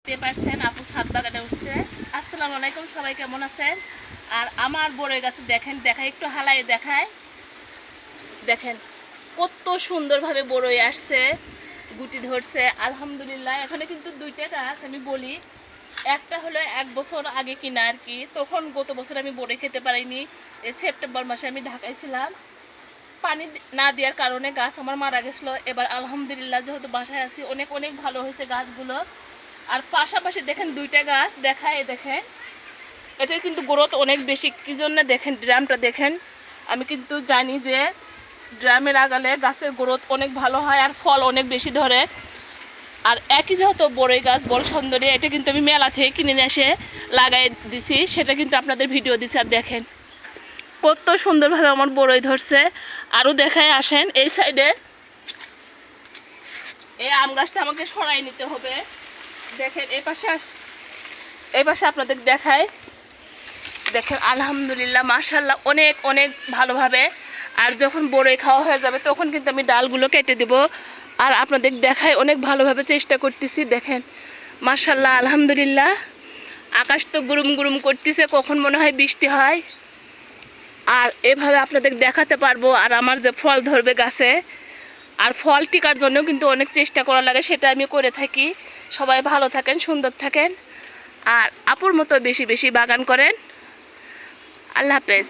দেখতে পাচ্ছেন আপু ছাদ বাগানে উঠছে। আসসালামু আলাইকুম, সবাই কেমন আছেন? আর আমার বড়ই গাছে দেখেন, দেখায় একটু হালাই দেখায়, দেখেন কত সুন্দরভাবে বড়ই আসছে, গুটি ধরছে আলহামদুলিল্লাহ। এখানে কিন্তু দুইটা গাছ আমি বলি, একটা হলো 1 বছর আগে কিনা আর কি, তখন গত বছর আমি বড়ই খেতে পারিনি। এই সেপ্টেম্বর মাসে আমি ঢাকায় ছিলাম, পানি না দেওয়ার কারণে গাছ আমার মারা গেছিলো। এবার আলহামদুলিল্লাহ যেহেতু বাসায় আছি, অনেক অনেক ভালো হয়েছে গাছগুলো। আর পাশাপাশি দেখেন দুইটা গাছ দেখায়, দেখেন এটার কিন্তু গ্রোথ অনেক বেশি। কী জন্য দেখেন, ড্রামটা দেখেন, আমি কিন্তু জানি যে ড্রামের আগালে গাছের গ্রোথ অনেক ভালো হয় আর ফল অনেক বেশি ধরে। আর একই যেহেতু বড়ই গাছ বড় সুন্দরী, এটা কিন্তু আমি মেলা থেকে কিনে নিয়ে এসে লাগাই দিছি, সেটা কিন্তু আপনাদের ভিডিও দিচ্ছি। আর দেখেন কত সুন্দরভাবে আমার বড়ই ধরছে। আরও দেখায় আসেন, এই সাইডে এই আম গাছটা আমাকে সরাই নিতে হবে। দেখেন এই পাশে আপনাদের দেখায়, দেখেন আলহামদুলিল্লাহ মাশাআল্লাহ অনেক অনেক ভালোভাবে। আর যখন বড়ই খাওয়া হয়ে যাবে তখন কিন্তু আমি ডালগুলো কেটে দেব। আর আপনাদের দেখায় অনেক ভালোভাবে চেষ্টা করতেছি। দেখেন মাশাআল্লাহ আলহামদুলিল্লাহ। আকাশ তো গুরুম গুরুম করতেছে, কখন মনে হয় বৃষ্টি হয়। আর এভাবে আপনাদের দেখাতে পারবো আর আমার যে ফল ধরবে গাছে, আর ফল টিকার জন্যও কিন্তু অনেক চেষ্টা করা লাগে, সেটা আমি করে থাকি। সবাই ভালো থাকেন, সুন্দর থাকেন, আর আপুর মতো বেশি বেশি বাগান করেন। আল্লাহ হাফেজ।